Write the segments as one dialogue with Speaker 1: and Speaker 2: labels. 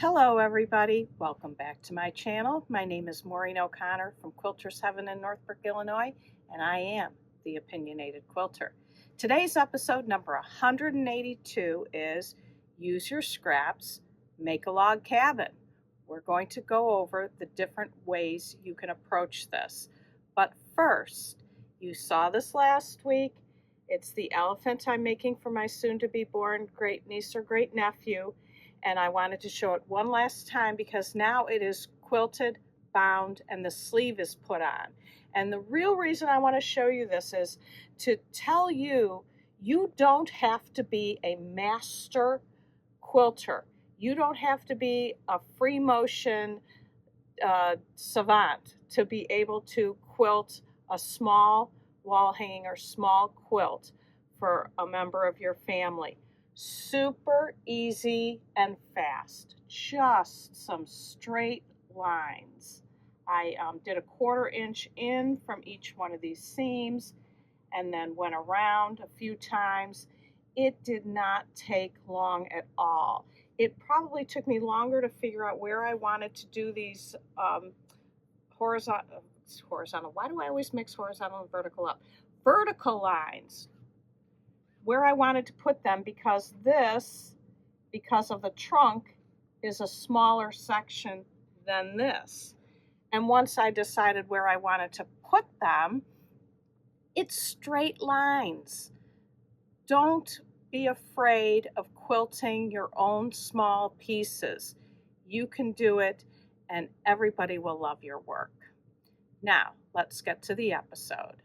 Speaker 1: Hello everybody, welcome back to my channel. My name is Maureen O'Connor from Quilters Heaven in Northbrook, Illinois, and I am the Opinionated Quilter. Today's episode number 182 is Use Your Scraps, Make a Log Cabin. We're going to go over the different ways you can approach this. But first, you saw this last week. It's the elephant I'm making for my soon-to-be-born great niece or great nephew. And I wanted to show it one last time because now it is quilted, bound, and the sleeve is put on. And the real reason I want to show you this is to tell you, you don't have to be a master quilter. You don't have to be a free motion savant to be able to quilt a small wall hanging or small quilt for a member of your family. Super easy and fast, just some straight lines. I did a 1/4 inch in from each one of these seams and then went around a few times. It did not take long at all. It probably took me longer to figure out where I wanted to do these horizontal, why do I always mix horizontal and vertical up? Vertical lines, where I wanted to put them, because of the trunk, is a smaller section than this. And once I decided where I wanted to put them, it's straight lines. Don't be afraid of quilting your own small pieces. You can do it, and everybody will love your work. Now, let's get to the episode.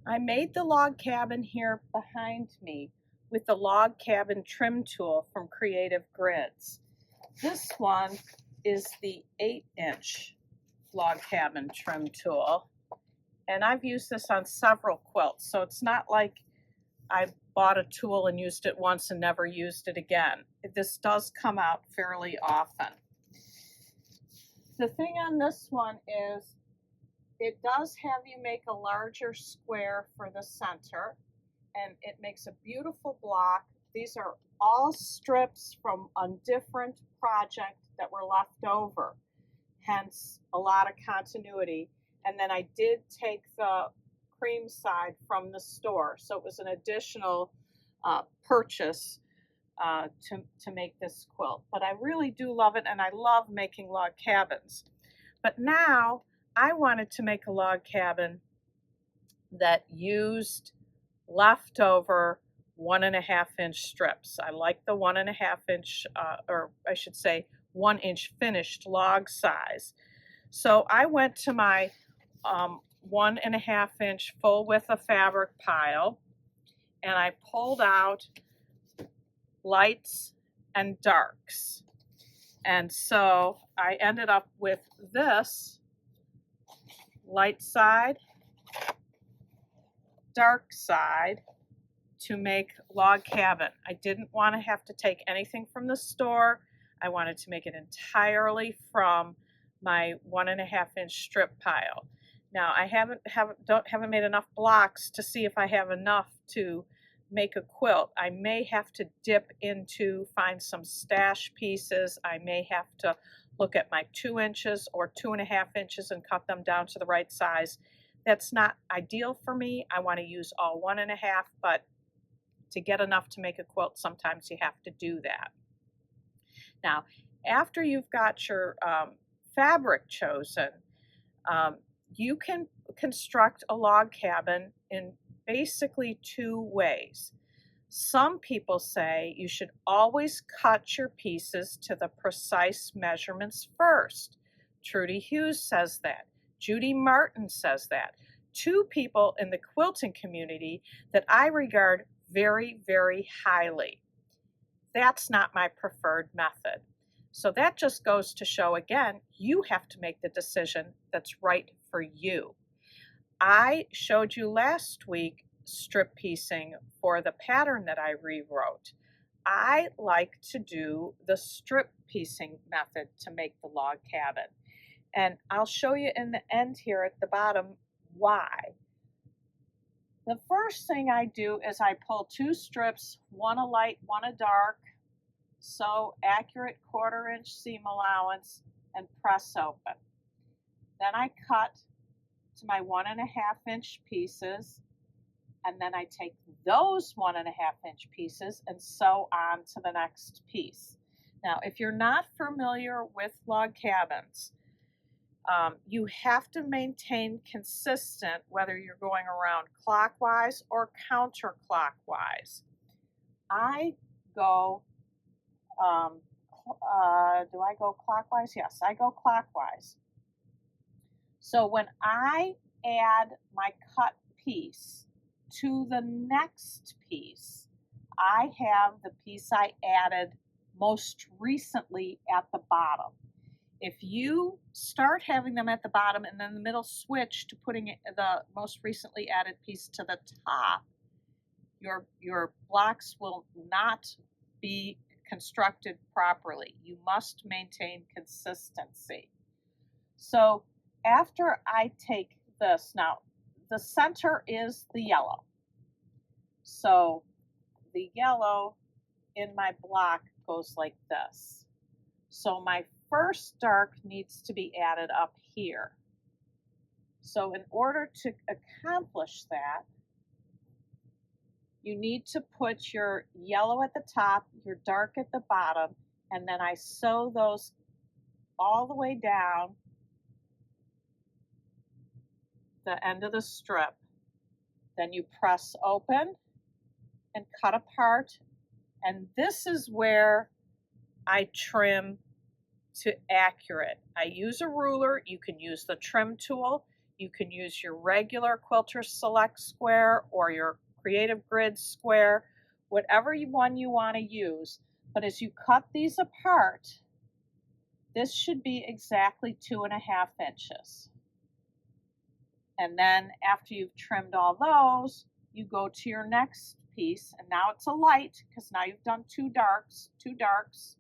Speaker 1: I made the log cabin here behind me with the log cabin trim tool from Creative Grids. This one is the 8-inch log cabin trim tool, and I've used this on several quilts, so it's not like I bought a tool and used it once and never used it again. This does come out fairly often. The thing on this one is it does have you make a larger square for the center, and it makes a beautiful block. These are all strips from a different project that were left over, hence a lot of continuity. And then I did take the cream side from the store, so it was an additional purchase to make this quilt. But I really do love it, and I love making log cabins. But now I wanted to make a log cabin that used leftover 1.5-inch strips. I like the 1.5-inch, or I should say 1-inch finished log size. So I went to my 1.5-inch full width of fabric pile, and I pulled out lights and darks. And so I ended up with this light side, dark side to make log cabin. I didn't want to have to take anything from the store. I wanted to make it entirely from my 1.5-inch strip pile. Now I haven't made enough blocks to see if I have enough to make a quilt. I may have to dip into, find some stash pieces. I may have to look at my 2 inches or 2.5 inches and cut them down to the right size. That's not ideal for me. I want to use all 1.5, but to get enough to make a quilt, sometimes you have to do that. Now, after you've got your fabric chosen, you can construct a log cabin in basically 2 ways. Some people say you should always cut your pieces to the precise measurements first. Trudy Hughes says that. Judy Martin says that. 2 people in the quilting community that I regard very, very highly. That's not my preferred method. So that just goes to show, again, you have to make the decision that's right for you. I showed you last week strip piecing for the pattern that I rewrote. I like to do the strip piecing method to make the log cabin. And I'll show you in the end here at the bottom why. The first thing I do is I pull 2 strips, one a light, one a dark, sew accurate 1/4 inch seam allowance, and press open. Then I cut to my 1.5 inch pieces, and then I take those 1.5 inch pieces and sew on to the next piece. Now, if you're not familiar with log cabins, you have to maintain consistent whether you're going around clockwise or counterclockwise. I go, do I go clockwise? Yes, I go clockwise. So when I add my cut piece to the next piece, I have the piece I added most recently at the bottom. If you start having them at the bottom and then the middle switch to putting the most recently added piece to the top, your blocks will not be constructed properly. You must maintain consistency. So after I take this, now the center is the yellow. So the yellow in my block goes like this. So my first dark needs to be added up here. So in order to accomplish that, you need to put your yellow at the top, your dark at the bottom, and then I sew those all the way down the end of the strip. Then you press open and cut apart, and this is where I trim to accurate. I use a ruler. You can use the trim tool. You can use your regular Quilter Select square or your Creative Grid square, whatever one you want to use. But as you cut these apart, this should be exactly 2.5 inches. And then after you've trimmed all those, you go to your next piece, and now it's a light because now you've done two darks.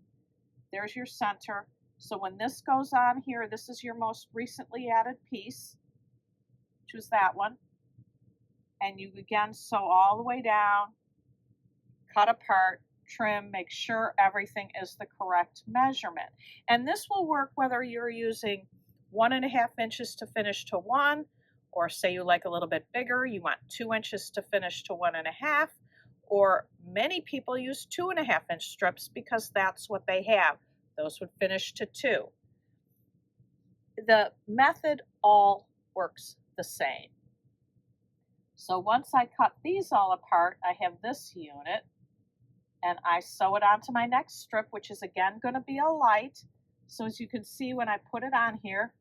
Speaker 1: There's your center. So when this goes on here, this is your most recently added piece, which was that one. And you again sew all the way down, cut apart, trim, make sure everything is the correct measurement. And this will work whether you're using 1.5 inches to finish to 1, or say you like a little bit bigger, you want 2 inches to finish to 1.5, or many people use 2.5 inch strips because that's what they have. Those would finish to 2. The method all works the same. So once I cut these all apart, I have this unit, and I sew it onto my next strip, which is again going to be a light. So as you can see when I put it on here,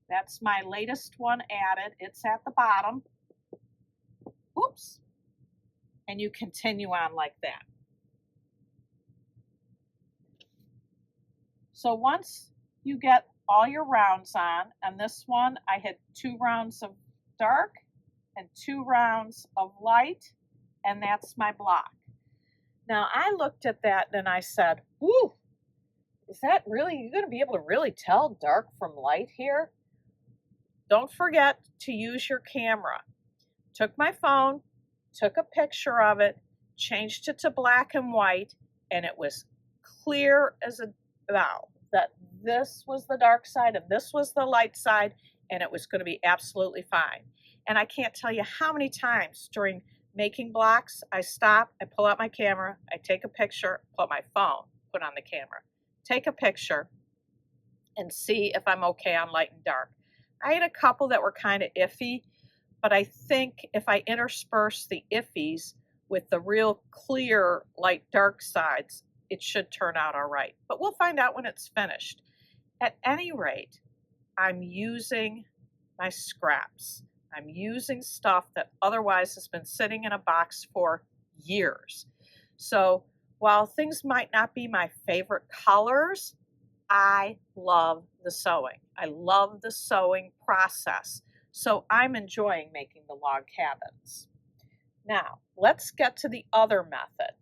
Speaker 1: that's my latest one added. It's at the bottom. Oops. And you continue on like that. So once you get all your rounds on, and this one I had 2 rounds of dark and 2 rounds of light, and that's my block. Now I looked at that and I said, "Ooh, is that really, you're going to be able to really tell dark from light here?" Don't forget to use your camera. Took my phone, took a picture of it, changed it to black and white, and it was clear as a bell that this was the dark side and this was the light side, and it was going to be absolutely fine. And I can't tell you how many times during making blocks, I stop, I pull out my camera, I take a picture, pull out my phone, put on the camera, take a picture, and see if I'm okay on light and dark. I had a couple that were kind of iffy, but I think if I intersperse the iffies with the real clear light dark sides, it should turn out all right. But we'll find out when it's finished. At any rate, I'm using my scraps. I'm using stuff that otherwise has been sitting in a box for years. So while things might not be my favorite colors, I love the sewing. I love the sewing process. So I'm enjoying making the log cabins. Now, let's get to the other method.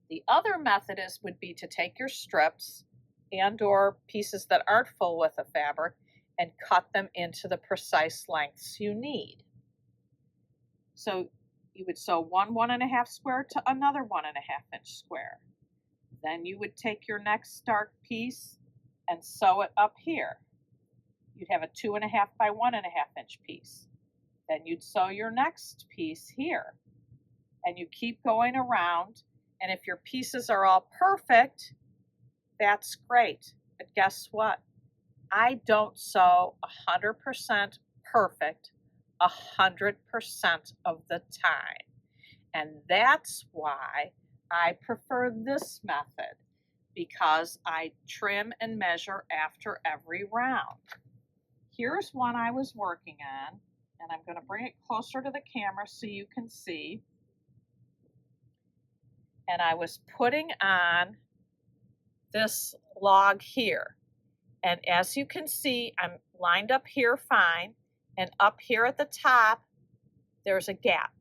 Speaker 1: The other method would be to take your strips and or pieces that aren't full width of fabric and cut them into the precise lengths you need. So you would sew one 1.5 square to another 1.5 inch square. Then you would take your next dark piece and sew it up here. You'd have a 2.5 by 1.5 inch piece. Then you'd sew your next piece here. And you keep going around, and if your pieces are all perfect, that's great. But guess what? I don't sew 100% perfect 100% of the time. And that's why I prefer this method, because I trim and measure after every round. Here's one I was working on, and I'm going to bring it closer to the camera so you can see. And I was putting on this log here. And as you can see, I'm lined up here fine, and up here at the top, there's a gap.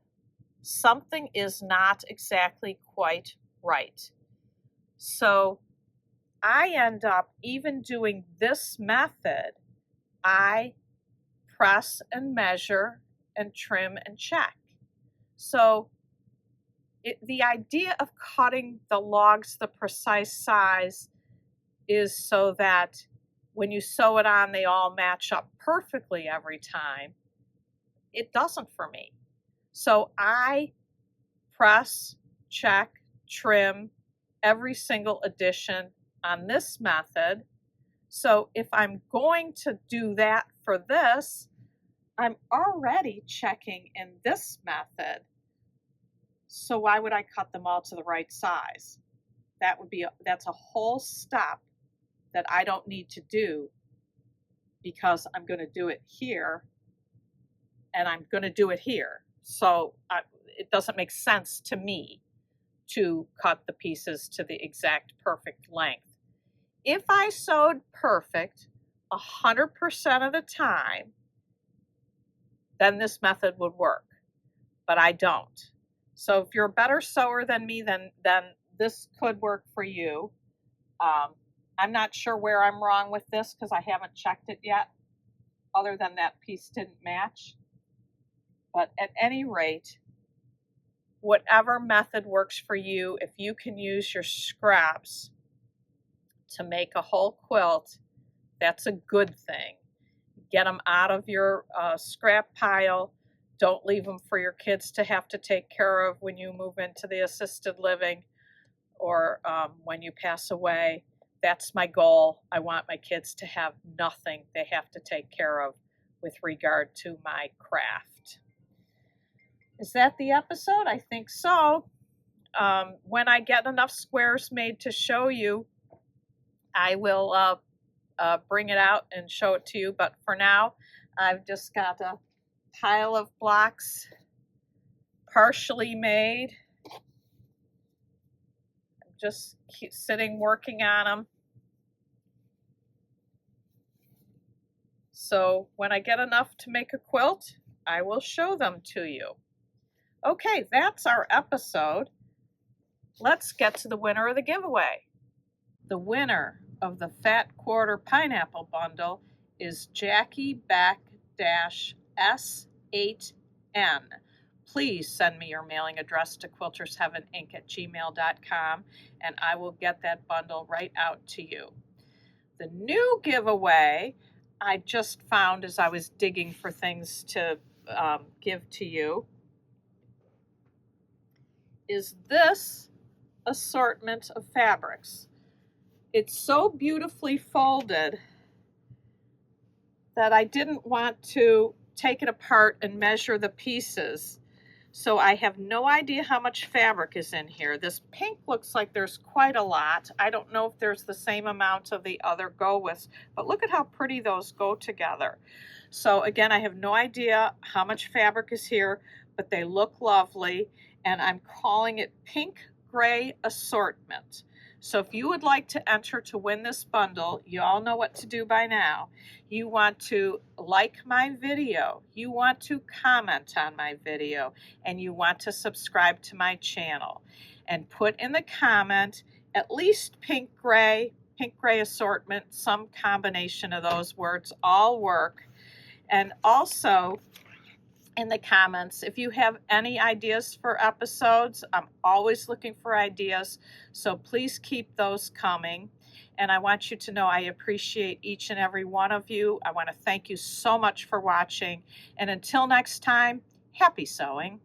Speaker 1: Something is not exactly quite right. So I end up, even doing this method, I press and measure and trim and check. So the idea of cutting the logs the precise size is so that when you sew it on, they all match up perfectly every time. It doesn't for me. So I press, check, trim every single addition on this method. So if I'm going to do that for this, I'm already checking in this method. So why would I cut them all to the right size? That's a whole step that I don't need to do, because I'm going to do it here and I'm going to do it here. So it doesn't make sense to me to cut the pieces to the exact perfect length. If I sewed perfect 100% of the time, then this method would work, but I don't. So if you're a better sewer than me, then this could work for you. I'm not sure where I'm wrong with this because I haven't checked it yet, other than that piece didn't match. But at any rate, whatever method works for you, if you can use your scraps to make a whole quilt, that's a good thing. Get them out of your scrap pile. Don't leave them for your kids to have to take care of when you move into the assisted living or when you pass away. That's my goal. I want my kids to have nothing they have to take care of with regard to my craft. Is that the episode? I think so. When I get enough squares made to show you, I will bring it out and show it to you. But for now, I've just got a pile of blocks partially made. I'm just sitting working on them. So when I get enough to make a quilt, I will show them to you. Okay, that's our episode. Let's get to the winner of the giveaway. The winner of the Fat Quarter Pineapple Bundle is Jackie Beck-S8N. Please send me your mailing address to quiltersheaveninc@gmail.com and I will get that bundle right out to you. The new giveaway I just found as I was digging for things to give to you is this assortment of fabrics. It's so beautifully folded that I didn't want to take it apart and measure the pieces. So I have no idea how much fabric is in here. This pink looks like there's quite a lot. I don't know if there's the same amount of the other go-withs, but look at how pretty those go together. So again, I have no idea how much fabric is here, but they look lovely, and I'm calling it Pink Gray Assortment. So if you would like to enter to win this bundle, you all know what to do by now. You want to like my video, you want to comment on my video, and you want to subscribe to my channel. And put in the comment at least pink gray assortment, some combination of those words all work. And also in the comments. If you have any ideas for episodes, I'm always looking for ideas, so please keep those coming. And I want you to know I appreciate each and every one of you. I want to thank you so much for watching. And until next time, happy sewing.